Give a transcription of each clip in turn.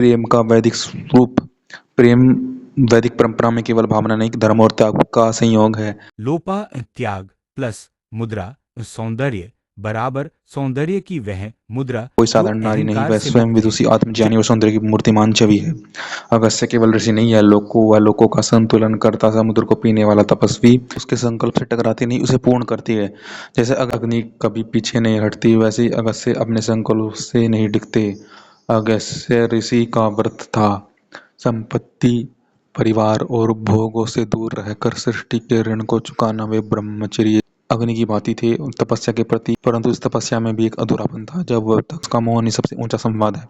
प्रेम का वैदिक स्वरूप। प्रेम वैदिक परंपरा में केवल भावना नहीं, धर्म और त्याग का संयोग है। लोपा त्याग प्लस मुद्रा सौंदर्य बराबर सौंदर्य की वह मुद्रा कोई जो साधारण नारी नहीं, अहंकार वह से स्वयं मुक्त है। विदुषी आत्मज्ञानी और सौंदर्य की मूर्तिमान छवि है। अगस्त्य केवल ऋषि नहीं है, लोकों व लोकों का संतुलन करता समुद्र को पीने वाला तपस्वी। उसके संकल्प से टकराती नहीं, उसे पूर्ण करती है। जैसे अग्नि कभी पीछे नहीं हटती, वैसे ही अगस्त्य अपने संकल्प से नहीं डिगते। अगस्त्य ऋषि का व्रत था संपत्ति, परिवार और भोगों से दूर रहकर सृष्टि के ऋण को चुकाना। वे ब्रह्मचर्य अग्नि की भांति थे तपस्या के प्रति, परंतु इस तपस्या में भी एक अधूरापन था। जब तक उसका मोहन ही सबसे ऊंचा संवाद है।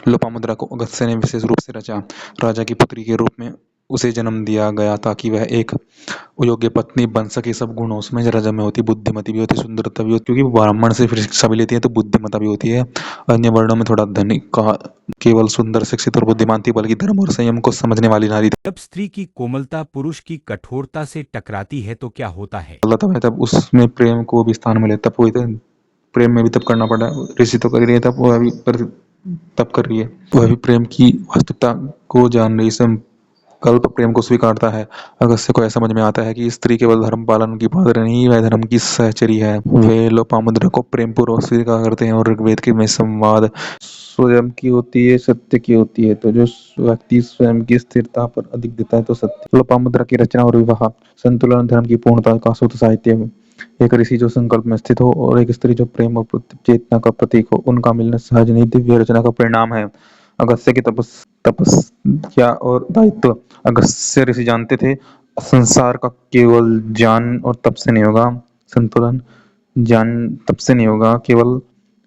लोपामुद्रा को अगस्त्य ने विशेष रूप से रचा। राजा की पुत्री के रूप में उसे जन्म दिया गया ताकि वह एक योग्य पत्नी बन सके। सब गुण उसमें राजा में होती, बुद्धिमती भी होती, सुंदरता भी होती, क्योंकि वो ब्राह्मण से फिर शिक्षा भी लेती है तो बुद्धिमता भी होती है। अन्य वर्णों में थोड़ा धनिक का केवल सुंदर, शिक्षित और बुद्धिमान थी, बल्कि धर्म और संयम को समझने वाली नारी थी। जब स्त्री की कोमलता पुरुष की कठोरता से टकराती है तो क्या होता है? अल्लाह तब है, तब उसमें प्रेम को भी स्थान मिले। तब वही तो प्रेम में भी तब करना पड़ा। ऋषि तो कर रही है, तब वह भी तब कर रही है। वह भी प्रेम की वास्तविकता को जान रही, कल्प प्रेम को स्वीकारता है। अगस्त्य को ऐसा समझ में आता है कि स्त्री केवल धर्म पालन की पात्र नहीं, वह धर्म की सहचरी है। वे लोपामुद्रा को प्रेम पूर्वक स्वीकार करते हैं और ऋग्वेद के में संवाद स्वयं की होती है, सत्य की होती है। तो जो व्यक्ति स्वयं की स्थिरता पर अधिक देता है तो सत्य। लोपामुद्रा की रचना और विवाह संतुलन, धर्म की पूर्णता का शुद्ध साहित्य है। एक ऋषि जो संकल्प में स्थित हो और एक स्त्री जो प्रेम और चेतना का प्रतीक हो, उनका मिलना सहज नहीं, दिव्य रचना का परिणाम है। अगस्त्य की तपस्या और दायित्व। अगस्त्य ऋषि जानते थे संसार का केवल ज्ञान और तप से नहीं होगा, संतुलन ज्ञान तप से नहीं होगा, केवल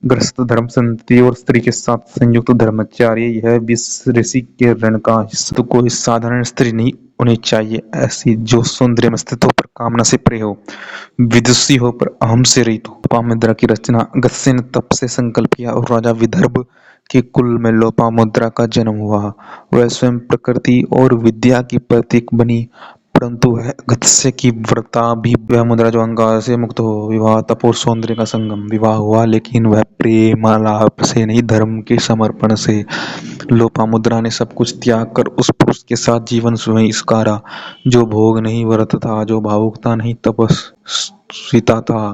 गृहस्थ धर्म, संतति और स्त्री के साथ संयुक्त धर्मचर्य, यह विश्व ऋषि के ऋण का हिस्सा। तो कोई साधारण स्त्री नहीं होनी चाहिए, ऐसी जो सौंदर्य में स्थित हो पर कामना से परे हो, विदुषी हो पर अहम से रहित हो। लोपामुद्रा की रचना। अगस्त्य ने तप से संकल्प किया और राजा विदर्भ के कुल में लोपामुद्रा का जन्म हुआ। वह स्वयं प्रकृति और विद्या की प्रतीक बनी, परंतु वह अगस्त्य की व्रता भी वह मुद्रा जो अहंकार से मुक्त हो। विवाह तप और सौंदर्य का संगम। विवाह हुआ, लेकिन वह प्रेमालाप से नहीं, धर्म के समर्पण से। लोपामुद्रा ने सब कुछ त्याग कर उस पुरुष के साथ जीवन स्वयं स्वीकारा, जो भोग नहीं व्रत था, जो भावुकता नहीं तपस्विता था।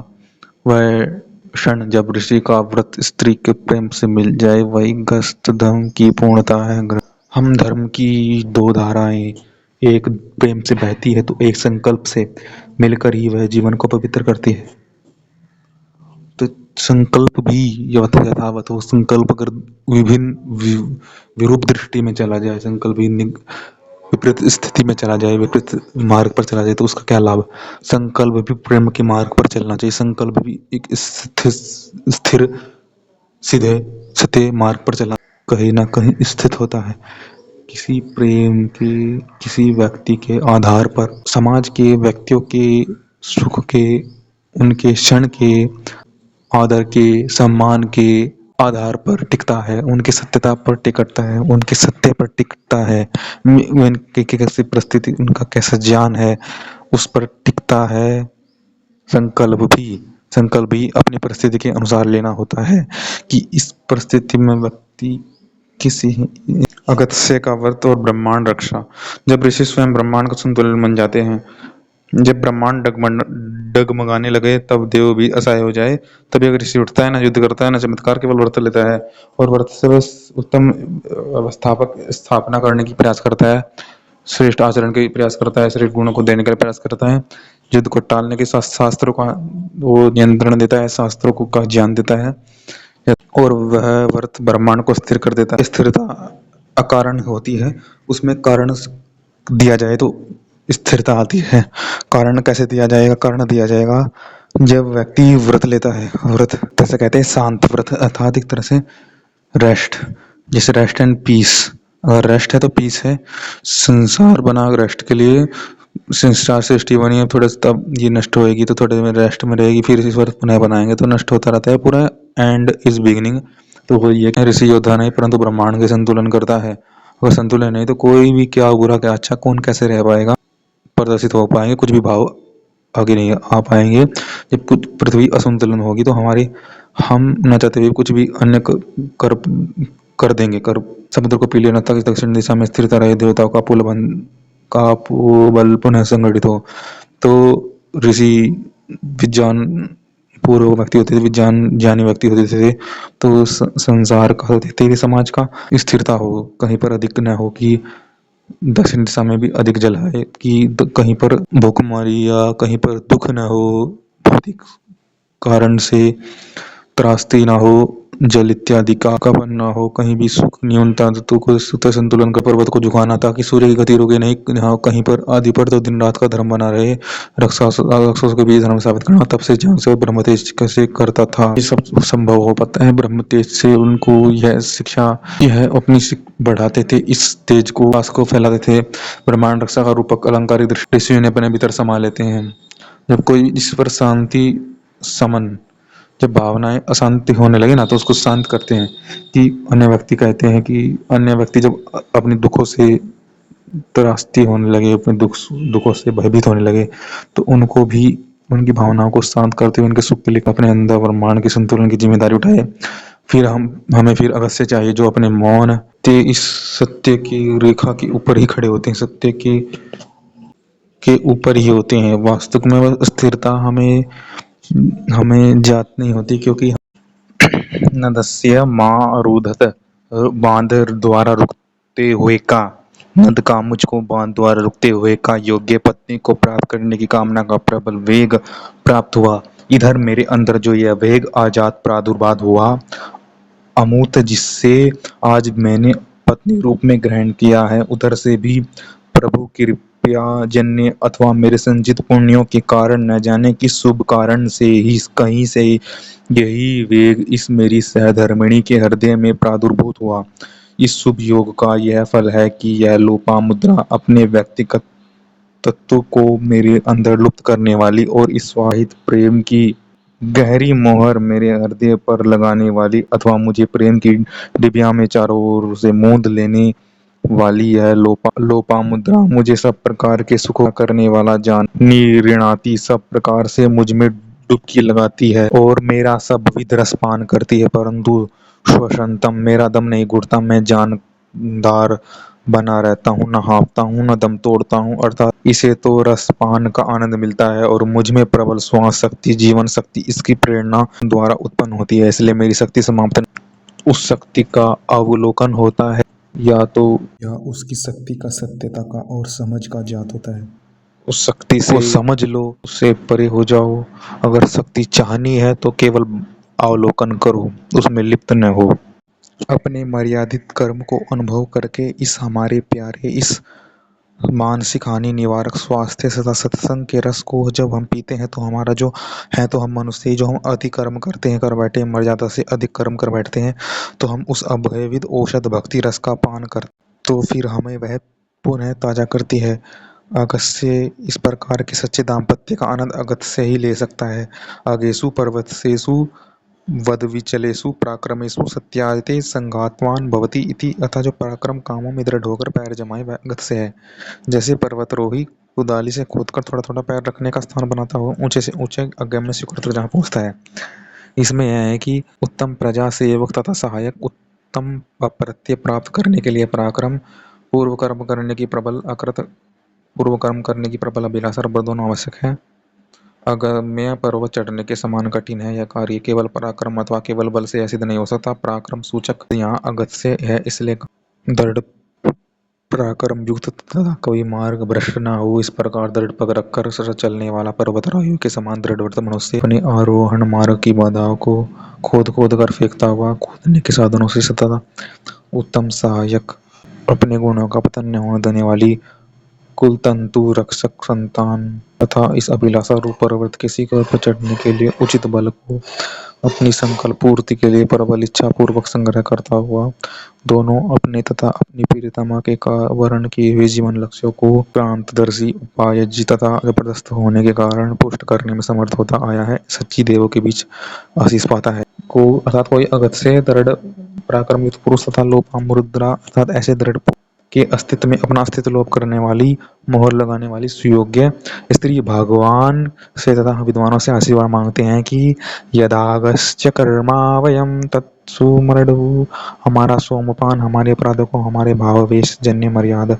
वह क्षण जब ऋषि का व्रत स्त्री के प्रेम से मिल जाए, वही गस्त धर्म की पूर्णता है। हम धर्म की दो धाराएं, एक प्रेम से बहती है तो एक संकल्प से मिलकर ही वह जीवन को पवित्र करती है। तो संकल्प भी यथावत हो। संकल्प अगर विरूप दृष्टि में चला जाए, संकल्प भी विपरीत स्थिति में चला जाए, विपरीत मार्ग पर चला जाए, तो उसका क्या लाभ। संकल्प भी प्रेम के मार्ग पर चलना चाहिए। संकल्प भी एक स्थिर सीधे सत्य मार्ग पर चलना, कहीं ना कहीं स्थित होता है। किसी प्रेम के, किसी व्यक्ति के आधार पर, समाज के व्यक्तियों के सुख के, उनके क्षण के, आदर के, सम्मान के आधार पर टिकता है, उनकी सत्यता पर टिकता है, उनके सत्य पर टिकता है। उनकी कैसी परिस्थिति, उनका कैसा ज्ञान है, उस पर टिकता है। संकल्प भी अपनी परिस्थिति के अनुसार लेना होता है कि इस परिस्थिति में व्यक्ति किसी। अगस्त्य का व्रत और ब्रह्मांड रक्षा। जब ऋषि स्वयं ब्रह्मांड का संतुलन बन जाते हैं, जब ब्रह्मांड डगमगाने लगे, तब देव भी असहाय हो जाए, तभी अगर ऋषि उठता है, ना युद्ध करता है, ना चमत्कार, केवल व्रत लेता है और व्रत से बस उत्तम व्यवस्थापक स्थापना करने की प्रयास करता है, श्रेष्ठ आचरण के प्रयास करता है, श्रेष्ठ गुणों को देने का प्रयास करता है, युद्ध को टालने के साथ शास्त्रों का वो नियंत्रण देता है, शास्त्रों को का ज्ञान देता है, और वह व्रत ब्रह्मांड को स्थिर कर देता है। स्थिरता अकारण होती है, उसमें कारण दिया जाए तो स्थिरता आती है। कारण कैसे दिया जाएगा? कारण दिया जाएगा जब व्यक्ति व्रत लेता है। व्रत जैसे कहते हैं शांत व्रत, अर्थात एक तरह से रेस्ट, जैसे रेस्ट एंड पीस। अगर रेस्ट है तो पीस है। संसार बना रेस्ट के लिए, संसार सृष्टि बनी है, थोड़ा तब ये नष्ट होएगी तो थोड़े में रेस्ट में रहेगी, फिर इस बार पुनः बनाएंगे तो नष्ट होता रहता है पूरा। And is beginning. तो वो ये ऋषि योद्धा नहीं, परंतु ब्रह्मांड के संतुलन करता है। अगर संतुलन नहीं तो कोई भी क्या बुरा क्या अच्छा कौन कैसे रह पाएगा, प्रदर्शित हो पाएंगे, कुछ भी भाव आगे नहीं आ पाएंगे। जब कुछ पृथ्वी असंतुलन होगी तो हम न चाहते हुए कुछ भी अन्य कर कर देंगे। कर समुद्र को पी लेना ताकि दक्षिण दिशा में स्थिरता रहे, देवताओं का बल पुनः संगठित हो। तो ऋषि विज्ञान पूर्व व्यक्ति होते थे, विज्ञान ज्ञानी व्यक्ति होते थे। तो संसार का होते थे, समाज का स्थिरता हो, कहीं पर अधिक न हो कि दक्षिण दिशा में भी अधिक जल है, कि कहीं पर भूखमरी या कहीं पर दुख न हो, भौतिक कारण से त्रासदी ना हो, जल इत्यादि का कवन ना हो, कहीं भी सुख न्यूनता तत्व को सुत संतुलन का पर्वत को झुकाना ताकि सूर्य की गति रुके नहीं, कहीं पर आदि पर तो दिन रात का धर्म बना रहे, राक्षसों के बीच धर्म साबित करना। तब से जहाँ से ब्रह्म तेज कैसे करता था, ये सब संभव हो पाता है ब्रह्म तेज से। उनको यह शिक्षा, यह अपनी बढ़ाते थे, इस तेज को आस को फैलाते थे। ब्रह्मांड रक्षा का रूपक अलंकारिक दृष्टि ने अपने भीतर समा लेते हैं। जब कोई इस पर शांति समन, जब भावनाएं अशांति होने लगे ना, तो उसको शांत करते हैं। कि अन्य व्यक्ति कहते हैं कि अन्य व्यक्ति जब अपने दुखों से त्रासदी होने लगे, अपने दुखों से भयभीत होने लगे, तो उनको भी उनकी भावनाओं को शांत करते हुए उनके सुख के लिए अपने अंदर ब्रह्मांड के संतुलन की जिम्मेदारी उठाए। फिर हमें फिर अगस्त्य चाहिए जो अपने मौन ते इस सत्य की रेखा के ऊपर ही खड़े होते हैं, सत्य के ऊपर ही होते हैं। वास्तव में वह स्थिरता हमें हमें ज्ञात नहीं होती, क्योंकि नदस्य माँ रुदत, बांध द्वारा रुकते हुए का, नद का मुझको बांध द्वारा रुकते हुए का योग्य पत्नी को प्राप्त करने की कामना का प्रबल वेग प्राप्त हुआ। इधर मेरे अंदर जो यह वेग आजाद प्रादुर्भाव हुआ अमूर्त, जिससे आज मैंने पत्नी रूप में ग्रहण किया है, उधर से भी प्रभु कृपया जन्य अथवा मेरे संचित पुण्यों के कारण, न जाने किस शुभ कारण से ही कहीं से यही वेग इस मेरी सहधर्मिणी के हृदय में प्रादुर्भूत हुआ। इस शुभ योग का यह फल है कि यह लोपामुद्रा अपने व्यक्तिगत तत्व को मेरे अंदर लुप्त करने वाली और इस स्वाहित प्रेम की गहरी मोहर मेरे हृदय पर लगाने वाली, अथवा मुझे प्रेम की डिबिया में चारों ओर से मूंद लेने वाली यह लोपामुद्रा मुझे सब प्रकार के सुखों करने वाला जान ऋणाती, सब प्रकार से मुझ में डुबकी लगाती है और मेरा सब विध रस पान करती है, परंतु श्वसनतम मेरा दम नहीं घुटता। मैं जानदार बना रहता हूँ, न हाँफता हूँ न दम तोड़ता हूँ, अर्थात इसे तो रसपान का आनंद मिलता है और मुझ में प्रबल श्वास शक्ति, जीवन शक्ति इसकी प्रेरणा द्वारा उत्पन्न होती है। इसलिए मेरी शक्ति समाप्त उस शक्ति का अवलोकन होता है, या उसकी शक्ति का सत्यता का और समझ का ज्ञात होता है। उस शक्ति से समझ लो, उससे परे हो जाओ। अगर शक्ति चाहनी है तो केवल अवलोकन करो, उसमें लिप्त न हो। अपने मर्यादित कर्म को अनुभव करके इस हमारे प्यारे, इस मानसिक हानि निवारक स्वास्थ्य तथा सत्संग के रस को जब हम पीते हैं तो हमारा जो है, तो हम मनुष्य जो हम अति कर्म करते हैं, कर बैठे, मर्यादा से अधिक कर्म कर बैठते हैं, तो हम उस अभयविद औषध भक्ति रस का पान कर, तो फिर हमें वह पुनः ताजा करती है। अगस्त्य इस प्रकार के सच्चे दाम्पत्य का आनंद अगस्त्य से ही ले सकता है। आगेषु पर्वतेषु वदविचलेषु पराक्रमेषु सत्यायते संघातवान भवति इति, अतः जो पराक्रम कामों में दृढ़ होकर पैर जमाए वह अगस्त्य है। जैसे पर्वतारोही कुदाली से खोदकर थोड़ा थोड़ा पैर रखने का स्थान बनाता हो, ऊंचे से ऊंचे अगम्य शिखर तक जहाँ पहुंचता है। इसमें यह है कि उत्तम प्रजा सेवक तथा सहायक, उत्तम अप्रत्यय प्राप्त करने के लिए पराक्रम, पूर्व कर्म करने की प्रबल अकृत पूर्व कर्म करने की प्रबल अभिलाषा दोनों आवश्यक है। अगम्य पर्वत चढ़ने के समान कठिन है यह कार्य, केवल पराक्रम अथवा केवल बल से सिद्ध नहीं हो सकता। पराक्रम सूचक यहाँ अगस्त्य है, इसलिए दृढ़ पराक्रम युक्त तथा कोई मार्ग भ्रष्ट न हो, इस प्रकार दृढ़ पग रखकर चलने वाला पर्वतारोही के समान दृढ़ व्रत मनुष्य अपने आरोहण मार्ग की बाधाओं को खोद खोद कर फेंकता हुआ कूदने के साधनों से सतत उत्तम सहायक, अपने गुणों का पतन न होने देने वाली कुलतंतु रक्षक संतान तथा इस अभिलाषा रूप पर्वत के शिखर पर चढ़ने के लिए उचित बल को अपनी संकल्प पूर्ति के लिए प्रबल इच्छा पूर्वक संग्रह करता हुआ, दोनों अपने तथा अपनी प्रियतमा के वर्ण किए हुए जीवन लक्ष्यों को क्रांतदर्शी, उपायजी तथा जबरदस्त होने के कारण पुष्ट करने में समर्थ होता आया है, सच्ची देवों के बीच आशीष पाता है। अर्थात कोई अगस्त्य दृढ़ पराक्रम युक्त पुरुष तथा लोपामुद्रा अर्थात ऐसे दृढ़ के अस्तित्व में अपना अस्तित्व लोप करने वाली, मोहर लगाने वाली सुयोग्य स्त्री भगवान से तथा विद्वानों से आशीर्वाद मांगते हैं कि यदागस्त्य कर्मा वयम तत्सुमरणु, हमारा सोमपान हमारे अपराधों को, हमारे भावावेश जन्य मर्यादा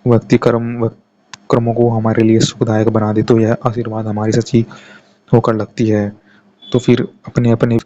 व्यक्ति कर्मों को हमारे लिए सुखदायक बना दे, तो यह आशीर्वाद हमारी सच्ची होकर लगती है। तो फिर अपने अपने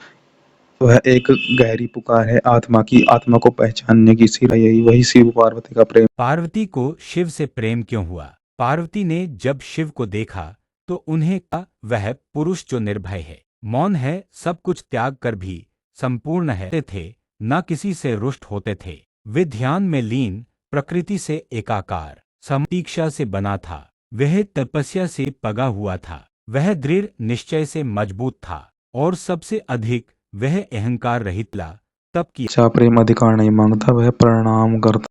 वह एक गहरी पुकार है आत्मा की, आत्मा को पहचानने की सिरा, यही वही शिव पार्वती का प्रेम। पार्वती को शिव से प्रेम क्यों हुआ? पार्वती ने जब शिव को देखा तो उन्हें कहा, वह पुरुष जो निर्भय है, मौन है, सब कुछ त्याग कर भी संपूर्ण है थे, न किसी से रुष्ट होते थे। वे ध्यान में लीन, प्रकृति से एकाकार, समतीक्षा से बना था। वह तपस्या से पगा हुआ था। वह दृढ़ निश्चय से मजबूत था और सबसे अधिक वह अहंकार रहित ला तप किया। अच्छा प्रेम अधिकार नहीं मांगता, वह प्रणाम करता।